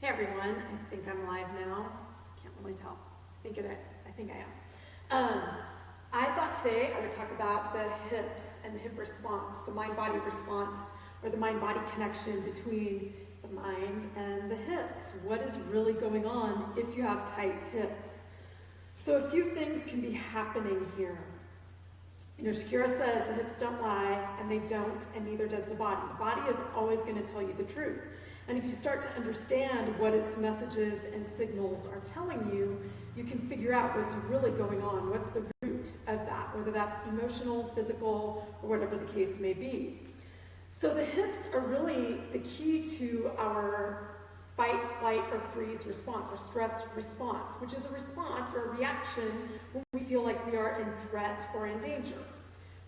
Hey everyone, I think I'm live now. Can't really tell. I think I am. I thought today I would talk about the hips and the hip response, the mind-body response, or the mind-body connection between the mind and the hips. What is really going on if you have tight hips? So a few things can be happening here. Shakira says the hips don't lie, and they don't, and neither does the body. The body is always going to tell you the truth. And if you start to understand what its messages and signals are telling you, you can figure out what's really going on, what's the root of that, whether that's emotional, physical, or whatever the case may be. So the hips are really the key to our fight, flight, or freeze response, or stress response, which is a response or a reaction when we feel like we are in threat or in danger,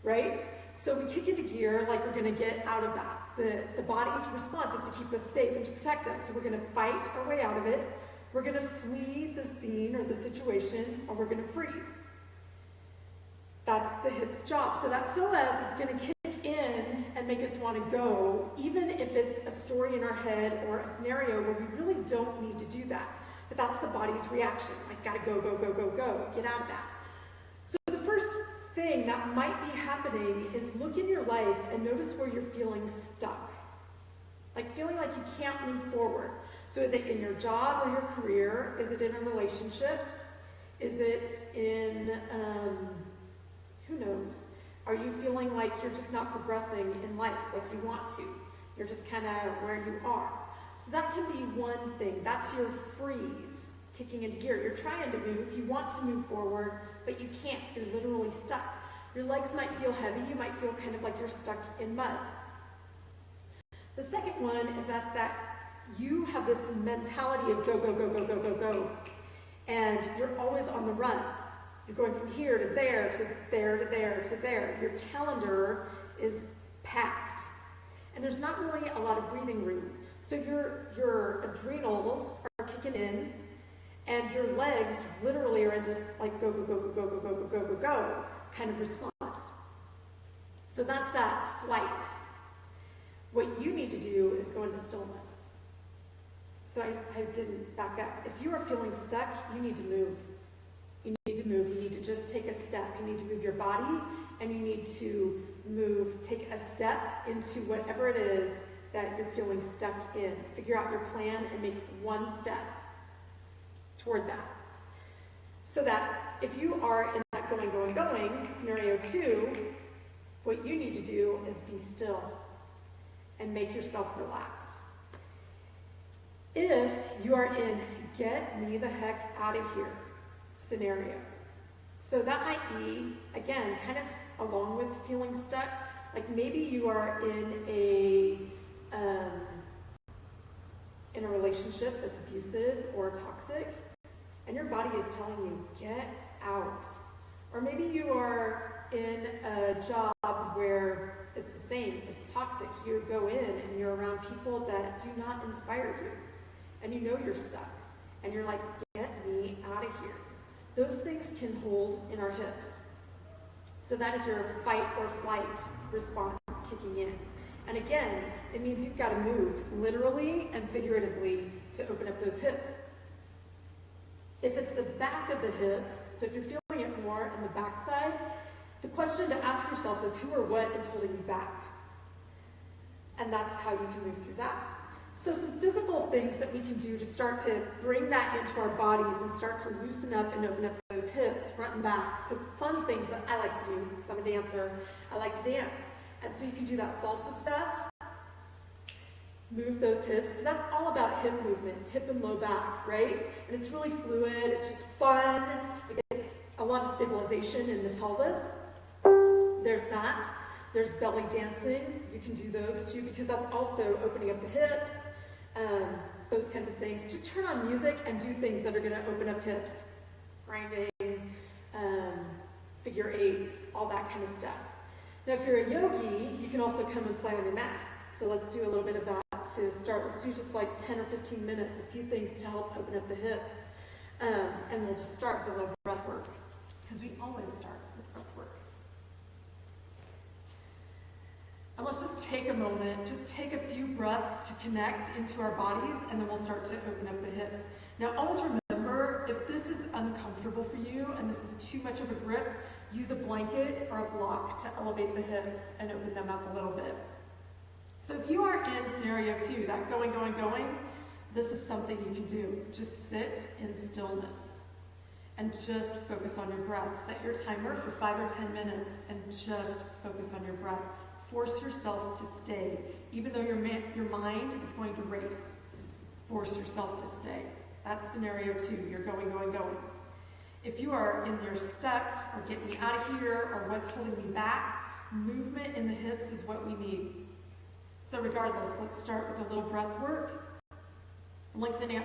right? So we kick into gear like we're going to get out of that. The body's response is to keep us safe and to protect us. So we're going to fight our way out of it. We're going to flee the scene or the situation, or we're going to freeze. That's the hip's job. So that psoas is going to kick in and make us want to go, even if it's a story in our head or a scenario where we really don't need to do that. But that's the body's reaction. Like, gotta go, go, go, go, go. Get out of that. So the first thing that might be happening is look in your life and notice where you're feeling stuck. Like feeling like you can't move forward. So is it in your job or your career? Is it in a relationship? Is it in, who knows? Are you feeling like you're just not progressing in life like you want to? You're just kind of where you are. So that can be one thing. That's your freeze, kicking into gear. You're trying to move. You want to move forward, but you can't. You're literally stuck. Your legs might feel heavy. You might feel kind of like you're stuck in mud. The second one is that you have this mentality of go, go, go, go, go, go, go. And you're always on the run. You're going from here to there, to there, to there, to there. Your calendar is packed. And there's not really a lot of breathing room. So your adrenals are kicking in, and your legs literally are in this like go, go, go, go, go, go, go, go, go, go, go kind of response. So that's that flight. What you need to do is go into stillness. So I didn't back up. If you are feeling stuck, you need to move. You need to move. You need to just take a step. You need to move your body, and you need to take a step into whatever it is that you're feeling stuck in. Figure out your plan and make one step toward that. So that if you are in that going, going, going, scenario 2, what you need to do is be still and make yourself relax. If you are in get me the heck out of here scenario, so that might be, again, kind of along with feeling stuck, like maybe you are in a relationship that's abusive or toxic, and your body is telling you, get out. Or maybe you are in a job where it's the same, it's toxic. You go in and you're around people that do not inspire you, and you know you're stuck, and you're like, get me out of here. Those things can hold in our hips. So that is your fight or flight response kicking in. And again, it means you've got to move literally and figuratively to open up those hips. If it's the back of the hips, so if you're feeling it more on the back side, the question to ask yourself is who or what is holding you back? And that's how you can move through that. So some physical things that we can do to start to bring that into our bodies and start to loosen up and open up those hips, front and back. So fun things that I like to do, because I'm a dancer, I like to dance. And so you can do that salsa stuff, move those hips, because that's all about hip movement, hip and low back, right? And it's really fluid, it's just fun, it gets a lot of stabilization in the pelvis. There's that. There's belly dancing. You can do those too, because that's also opening up the hips, those kinds of things. Just turn on music and do things that are going to open up hips. Grinding, figure eights, all that kind of stuff. Now, if you're a yogi, you can also come and play on your mat. So let's do a little bit of that to start. Let's do just like 10 or 15 minutes, a few things to help open up the hips. And we'll just start with a little breath work, because we always start with breath work. And let's just take a moment, just take a few breaths. breaths to connect into our bodies, and then we'll start to open up the hips. Now, always remember, if this is uncomfortable for you and this is too much of a grip, use a blanket or a block to elevate the hips and open them up a little bit. So if you are in scenario 2, that going, this is something you can do. Just sit in stillness and just focus on your breath. Set your timer for 5 or 10 minutes and just focus on your breath. Force yourself to stay. Even though your mind is going to race, force yourself to stay. That's scenario 2. You're going. If you are in your stuck, or get me out of here, or what's holding me back, movement in the hips is what we need. So regardless, let's start with a little breath work. Lengthening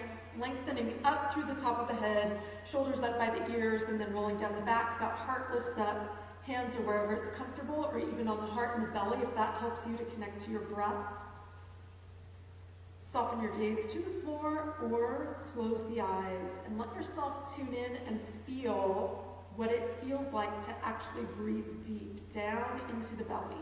up through the top of the head, shoulders up by the ears, and then rolling down the back. That heart lifts up, hands are wherever it's comfortable, or even on the heart and the belly if that helps you to connect to your breath. Soften your gaze to the floor or close the eyes and let yourself tune in and feel what it feels like to actually breathe deep down into the belly.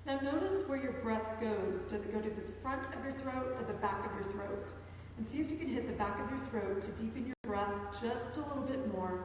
Now notice where your breath goes. Does it go to the front of your throat or the back of your throat? And see if you can hit the back of your throat to deepen your breath just a little bit more.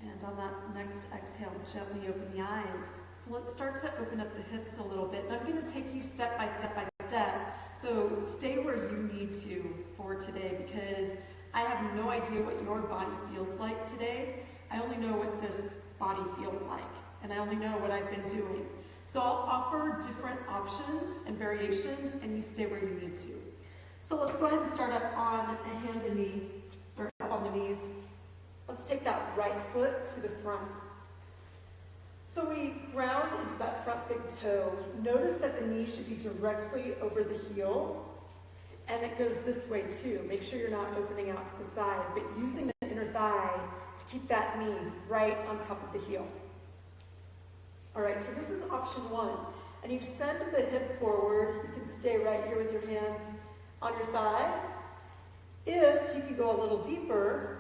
And on that next exhale, gently open the eyes. So let's start to open up the hips a little bit. And I'm going to take you step by step by step. So stay where you need to for today, because I have no idea what your body feels like today. I only know what this body feels like, and I only know what I've been doing. So I'll offer different options and variations, and you stay where you need to. So let's go ahead and start up on a hand and knee, or up on the knees. Let's take that right foot to the front. So we ground into that front big toe. Notice that the knee should be directly over the heel, and it goes this way too. Make sure you're not opening out to the side, but using the inner thigh to keep that knee right on top of the heel. All right, so this is option 1. And you send the hip forward. You can stay right here with your hands on your thigh. If you can go a little deeper,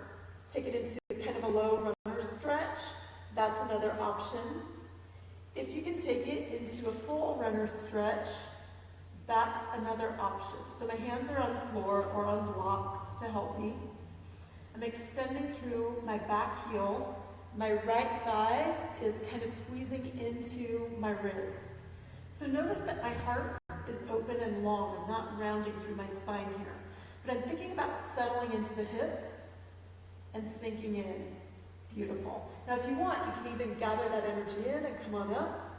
take it into kind of a low runner stretch. That's another option. If you can take it into a full runner stretch, that's another option. So my hands are on the floor or on blocks to help me. I'm extending through my back heel. My right thigh is kind of squeezing into my ribs. So notice that my heart is open and long. I'm not rounding through my spine here. But I'm thinking about settling into the hips and sinking in. Beautiful. Now if you want, you can even gather that energy in and come on up,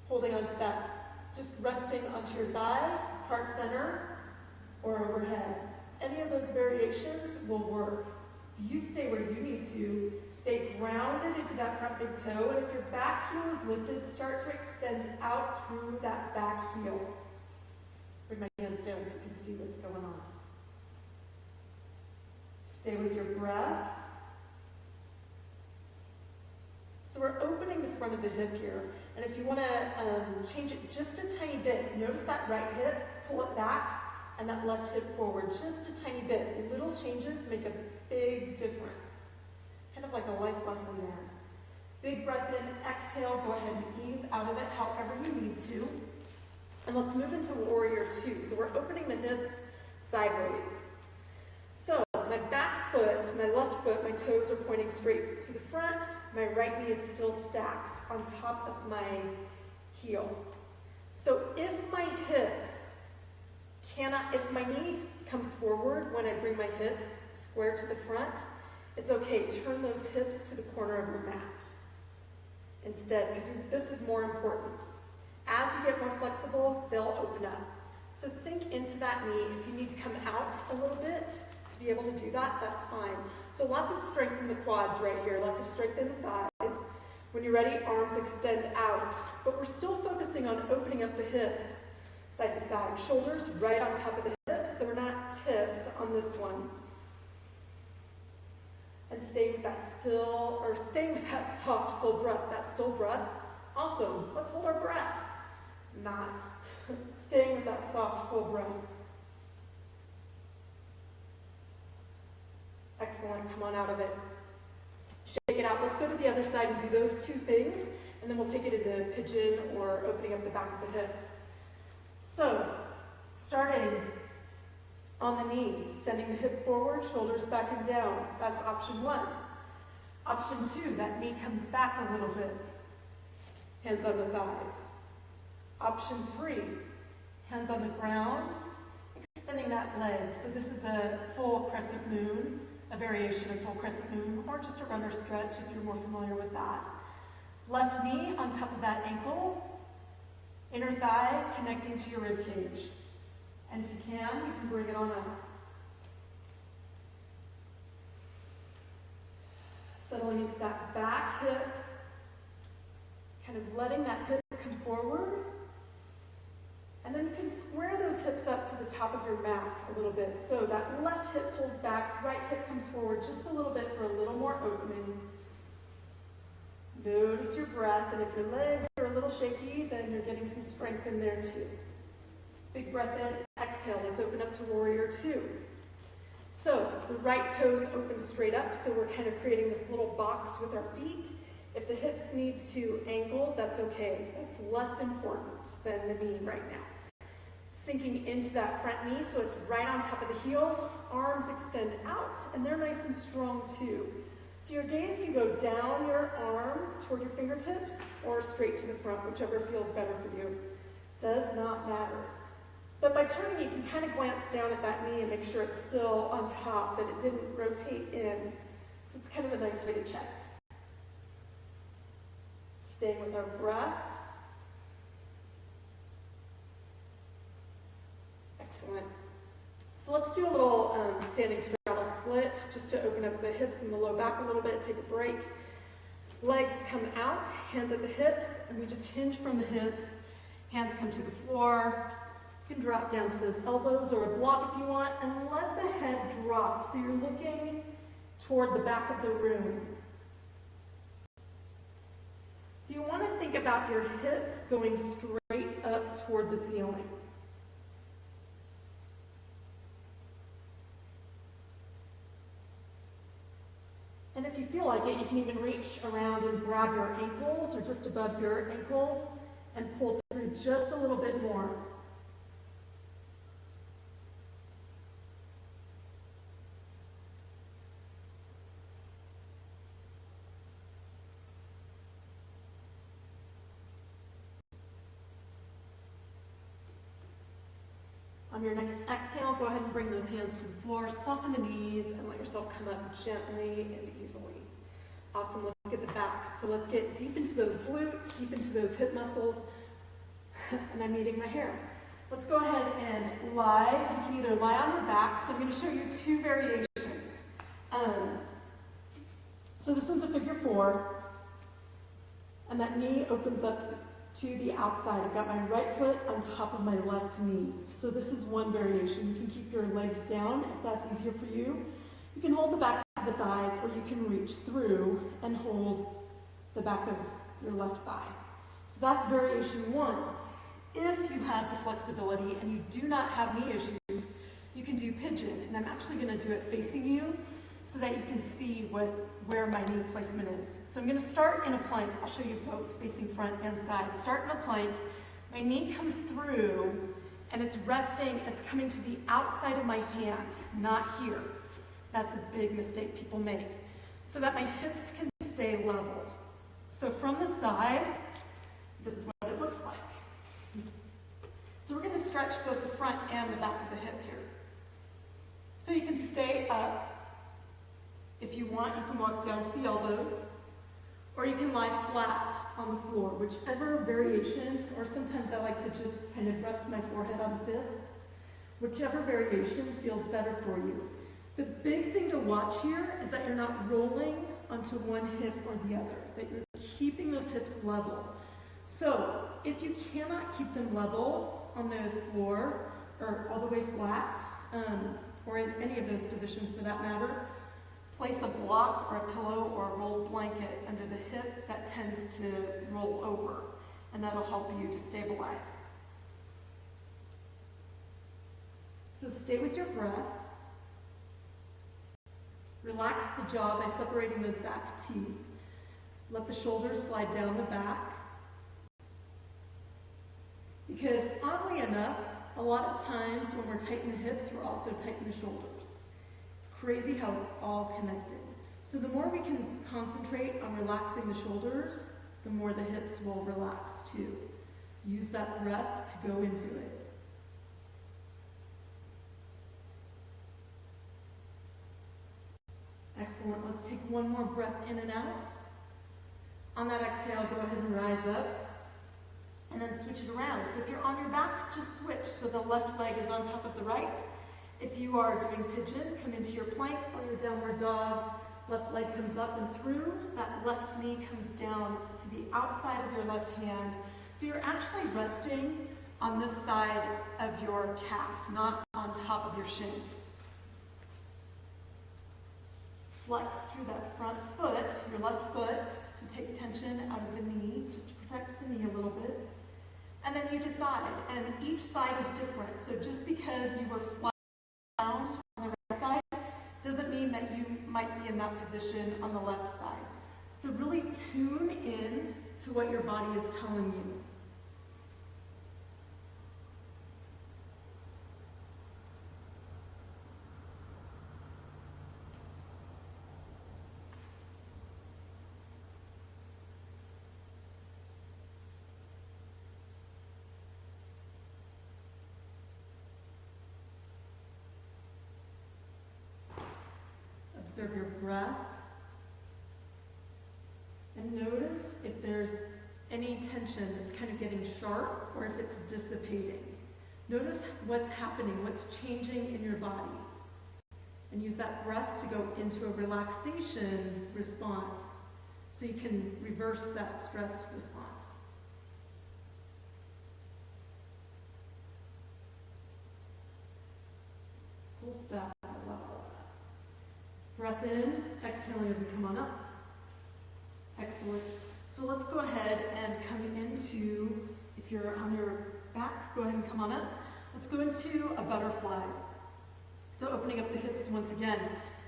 holding onto that, just resting onto your thigh, heart center, or overhead. Any of those variations will work. So you stay where you need to. Stay grounded into that front big toe, and if your back heel is lifted, start to extend out through that back heel. Bring my hands down so you can see what's going on. Stay with your breath. So we're opening the front of the hip here, and if you want to change it just a tiny bit, notice that right hip, pull it back, and that left hip forward just a tiny bit. Little changes make a big difference. Kind of like a life lesson there. Big breath in, exhale, go ahead and ease out of it however you need to. And let's move into Warrior 2. So we're opening the hips sideways. So my back foot, my left foot, my toes are pointing straight to the front. My right knee is still stacked on top of my heel. So if my knee comes forward when I bring my hips square to the front, it's okay. Turn those hips to the corner of your mat instead, because this is more important. As you get more flexible, they'll open up. So sink into that knee. If you need to come out a little bit to be able to do that, that's fine. So lots of strength in the quads right here, lots of strength in the thighs. When you're ready, arms extend out, but we're still focusing on opening up the hips side to side. Shoulders right on top of the hips, so we're not tipped on this one. And stay with that soft, full breath, that still breath. Awesome. Let's hold our breath. Not. Staying with that soft, full breath. Excellent. Come on out of it. Shake it out. Let's go to the other side and do those two things, and then we'll take it into pigeon or opening up the back of the hip. So, starting on the knee, sending the hip forward, shoulders back and down. That's option 1. Option 2, that knee comes back a little bit. Hands on the thighs. Option 3, hands on the ground, extending that leg. So this is a full crescent moon, a variation of full crescent moon, or just a runner stretch if you're more familiar with that. Left knee on top of that ankle, inner thigh connecting to your rib cage. And if you can bring it on up. Settling into that back hip, kind of letting that hip come forward. And then you can square those hips up to the top of your mat a little bit. So that left hip pulls back, right hip comes forward just a little bit for a little more opening. Notice your breath, and if your legs are a little shaky, then you're getting some strength in there too. Big breath in, exhale, let's open up to warrior 2. So the right toes open straight up, so we're kind of creating this little box with our feet. If the hips need to angle, that's okay. That's less important than the knee right now. Sinking into that front knee, so it's right on top of the heel. Arms extend out, and they're nice and strong too. So your gaze can go down your arm toward your fingertips, or straight to the front, whichever feels better for you. Does not matter. But by turning, you can kind of glance down at that knee and make sure it's still on top, that it didn't rotate in. So it's kind of a nice way to check. Staying with our breath. Excellent. So let's do a little standing straddle split, just to open up the hips and the low back a little bit, take a break. Legs come out, hands at the hips, and we just hinge from the hips. Hands come to the floor. You can drop down to those elbows or a block if you want, and let the head drop. So you're looking toward the back of the room. So you want to think about your hips going straight up toward the ceiling. And if you feel like it, you can even reach around and grab your ankles or just above your ankles and pull through just a little bit more. On your next exhale, go ahead and bring those hands to the floor, soften the knees, and let yourself come up gently and easily. Awesome, let's get the back. So let's get deep into those glutes, deep into those hip muscles, and I'm eating my hair. Let's go ahead and lie. You can either lie on your back, so I'm going to show you 2 variations. So this one's a figure 4, and that knee opens up to the outside. I've got my right foot on top of my left knee. So this is one variation. You can keep your legs down if that's easier for you. You can hold the backs of the thighs, or you can reach through and hold the back of your left thigh. So that's variation 1. If you have the flexibility and you do not have knee issues, you can do pigeon. And I'm actually going to do it facing you so that you can see where my knee placement is. So I'm going to start in a plank. I'll show you both, facing front and side. Start in a plank. My knee comes through, and it's resting. It's coming to the outside of my hand, not here. That's a big mistake people make. So that my hips can stay level. So from the side, this is what it looks like. So we're going to stretch both the front and the back of the hip here. So you can stay up. If you want, you can walk down to the elbows, or you can lie flat on the floor, whichever variation, or sometimes I like to just kind of rest my forehead on the fists. Whichever variation feels better for you. The big thing to watch here is that you're not rolling onto one hip or the other, that you're keeping those hips level. So if you cannot keep them level on the floor or all the way flat, or in any of those positions for that matter, place a block or a pillow or a rolled blanket under the hip that tends to roll over, and that'll help you to stabilize. So stay with your breath. Relax the jaw by separating those back teeth. Let the shoulders slide down the back. Because oddly enough, a lot of times when we're tightening the hips, we're also tightening the shoulders. It's crazy how it's all connected. So the more we can concentrate on relaxing the shoulders, the more the hips will relax too. Use that breath to go into it. Excellent. Let's take one more breath in and out. On that exhale, go ahead and rise up. And then switch it around. So if you're on your back, just switch. So the left leg is on top of the right. If you are doing pigeon, come into your plank or your downward dog. Left leg comes up and through. That left knee comes down to the outside of your left hand. So you're actually resting on this side of your calf, not on top of your shin. Flex through that front foot, your left foot, to take tension out of the knee, just to protect the knee a little bit. And then you decide, and each side is different. So just because you were flat down on the right side doesn't mean that you might be in that position on the left side. So really tune in to what your body is telling you. Observe your breath and notice if there's any tension that's kind of getting sharp or if it's dissipating. Notice what's happening, what's changing in your body. And use that breath to go into a relaxation response so you can reverse that stress response. Full stop. Breath in, exhaling as we come on up. Excellent. So let's go ahead and come into, if you're on your back, go ahead and come on up. Let's go into a butterfly. So opening up the hips once again,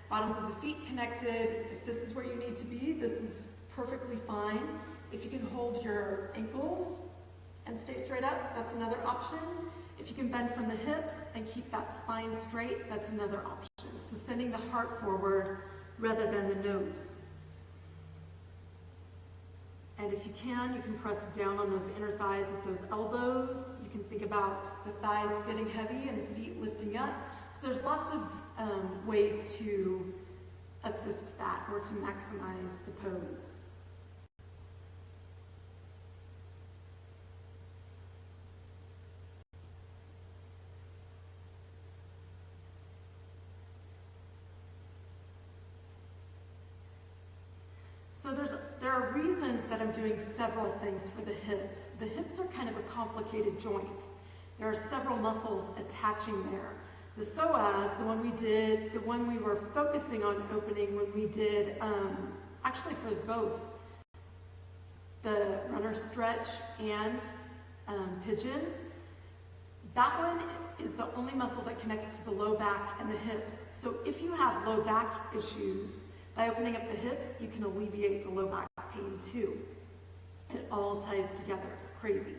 bottoms of the feet connected. If this is where you need to be, this is perfectly fine. If you can hold your ankles and stay straight up, that's another option. If you can bend from the hips and keep that spine straight, that's another option. So sending the heart forward rather than the nose. And if you can press down on those inner thighs with those elbows. You can think about the thighs getting heavy and the feet lifting up. So there's lots of ways to assist that or to maximize the pose. So there are reasons that I'm doing several things for the hips. The hips are kind of a complicated joint. There are several muscles attaching there. The psoas, the one we were focusing on opening when we did, actually for both the runner stretch and pigeon, that one is the only muscle that connects to the low back and the hips. So if you have low back issues, by opening up the hips, you can alleviate the low back pain too. It all ties together, it's crazy.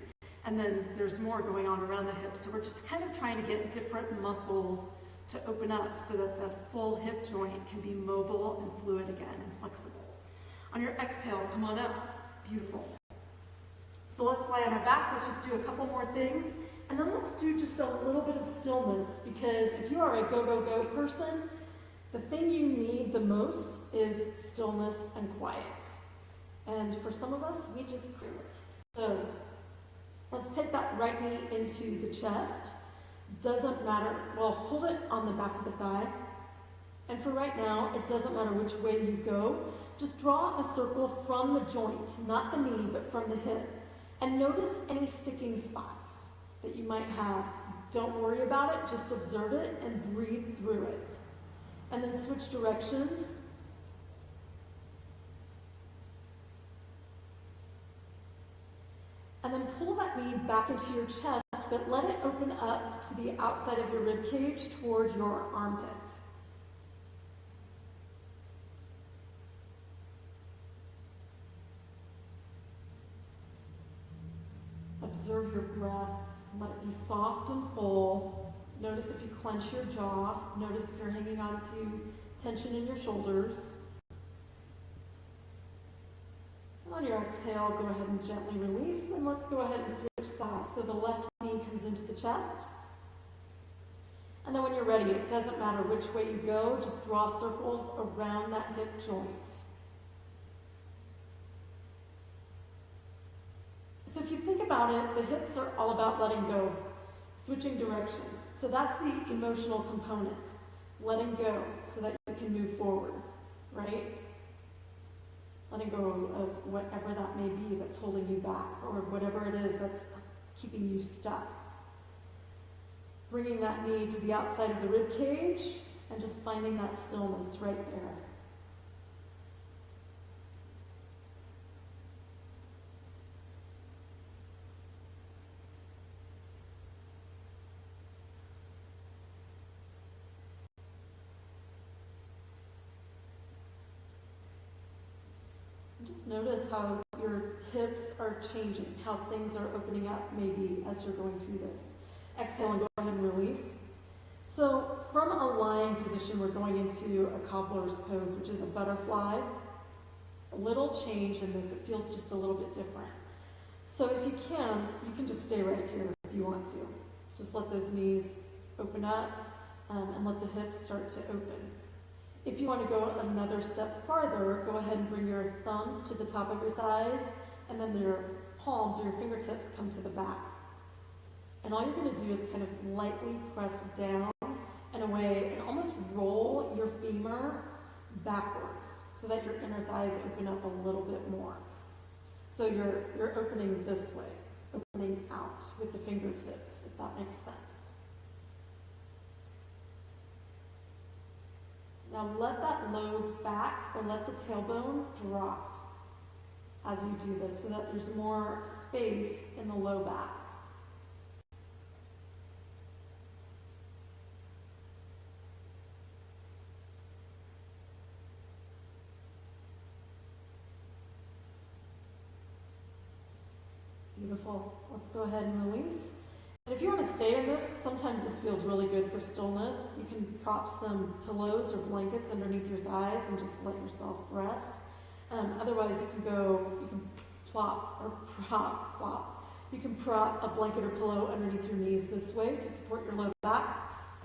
And then there's more going on around the hips. So we're just kind of trying to get different muscles to open up so that the full hip joint can be mobile and fluid again and flexible. On your exhale, come on up. Beautiful. So let's lie on our back. Let's just do a couple more things. And then let's do just a little bit of stillness, because if you are a go, go, go person, the thing you need the most is stillness and quiet. And for some of us, we just clear it. So let's take that right knee into the chest. Doesn't matter. Well, hold it on the back of the thigh. And for right now, it doesn't matter which way you go. Just draw a circle from the joint, not the knee, but from the hip. And notice any sticking spots that you might have. Don't worry about it, just observe it and breathe through it. And then switch directions. And then pull that knee back into your chest, but let it open up to the outside of your rib cage toward your armpit. Observe your breath. Let it be soft and full. Notice if you clench your jaw. Notice if you're hanging on to tension in your shoulders. And on your exhale, go ahead and gently release, and let's go ahead and switch sides. So the left knee comes into the chest. And then when you're ready, it doesn't matter which way you go, just draw circles around that hip joint. So if you think about it, the hips are all about letting go, switching directions. So that's the emotional component, letting go so that you can move forward, right? Letting go of whatever that may be that's holding you back, or whatever it is that's keeping you stuck. Bringing that knee to the outside of the rib cage and just finding that stillness right there. Just notice how your hips are changing, how things are opening up maybe as you're going through this. Exhale and go ahead and release. So from a lying position, we're going into a cobbler's pose, which is a butterfly. A little change in this, it feels just a little bit different. So if you can just stay right here if you want to. Just let those knees open up and let the hips start to open. If you want to go another step farther, go ahead and bring your thumbs to the top of your thighs, and then your palms or your fingertips come to the back. And all you're going to do is kind of lightly press down and away and almost roll your femur backwards so that your inner thighs open up a little bit more. So you're opening this way, opening out with the fingertips, if that makes sense. Now let that low back or let the tailbone drop as you do this so that there's more space in the low back. Beautiful. Let's go ahead and release. And if you want to stay in this, sometimes this feels really good for stillness. You can prop some pillows or blankets underneath your thighs and just let yourself rest. Otherwise, you can prop a blanket or pillow underneath your knees this way to support your low back,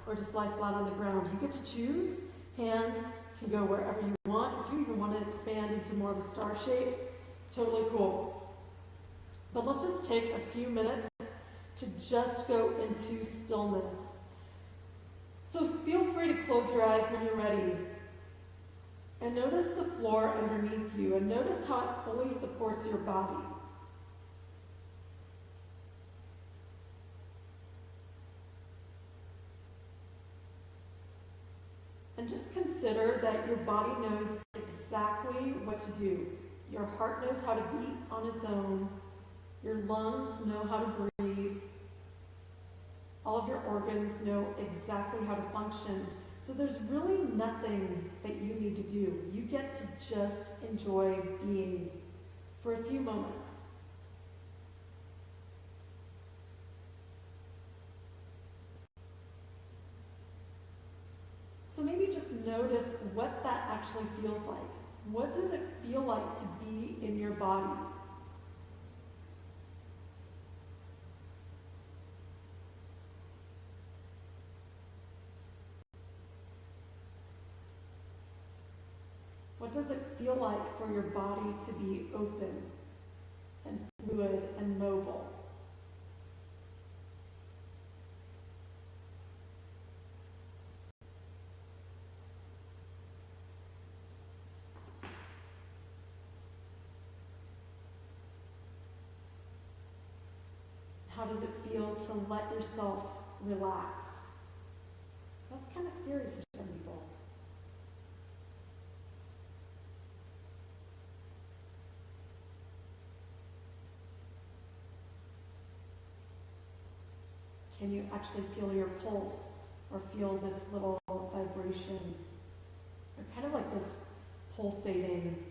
or just lie flat on the ground. You get to choose. Hands can go wherever you want. If you even want to expand into more of a star shape, totally cool. But let's just take a few minutes to just go into stillness. So feel free to close your eyes when you're ready. And notice the floor underneath you, and notice how it fully supports your body. And just consider that your body knows exactly what to do. Your heart knows how to beat on its own. Your lungs know how to breathe. All of your organs know exactly how to function. So there's really nothing that you need to do. You get to just enjoy being for a few moments. So maybe just notice what that actually feels like. What does it feel like to be in your body? What does it feel like for your body to be open and fluid and mobile? does it feel to let yourself relax? That's kind of scary for some people. Can you actually feel your pulse or feel this little vibration? Or kind of like this pulsating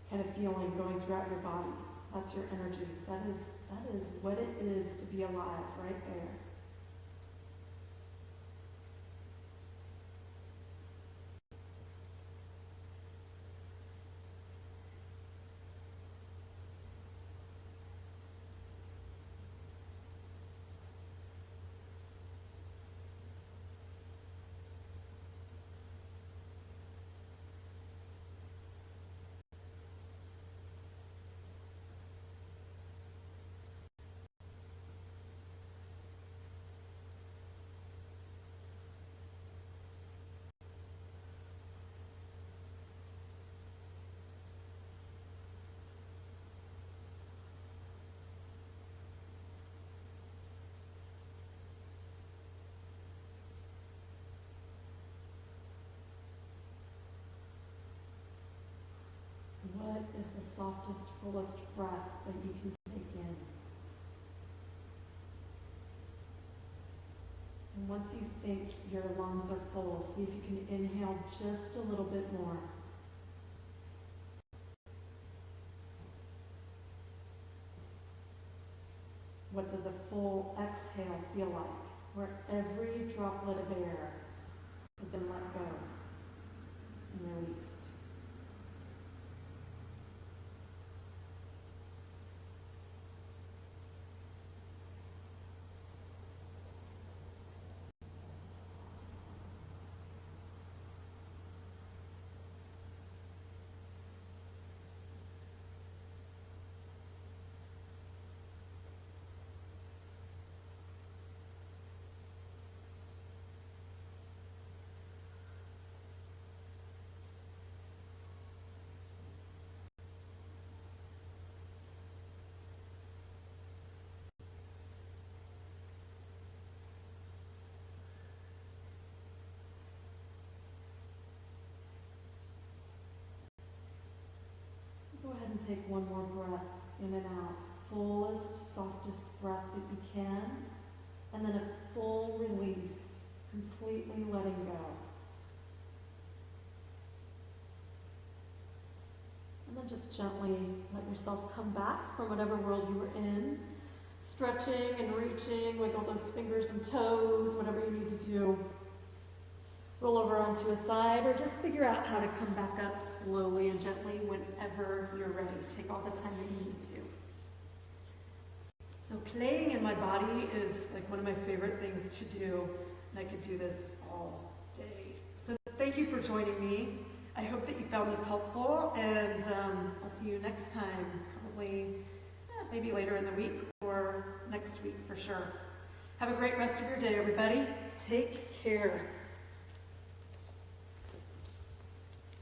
kind of feeling going throughout your body. That's your energy. That is what it is to be alive right there. What is the softest, fullest breath that you can take in? And once you think your lungs are full, see if you can inhale just a little bit more. What does a full exhale feel like? Where every droplet of air has been let go and released. Go ahead and take one more breath in and out. Fullest, softest breath that you can. And then a full release, completely letting go. And then just gently let yourself come back from whatever world you were in. Stretching and reaching, wiggle those fingers and toes, whatever you need to do. Roll over onto a side, or just figure out how to come back up slowly and gently whenever you're ready. Take all the time that you need to. So playing in my body is like one of my favorite things to do, and I could do this all day. So thank you for joining me. I hope that you found this helpful, and I'll see you next time, probably maybe later in the week or next week for sure. Have a great rest of your day, everybody. Take care.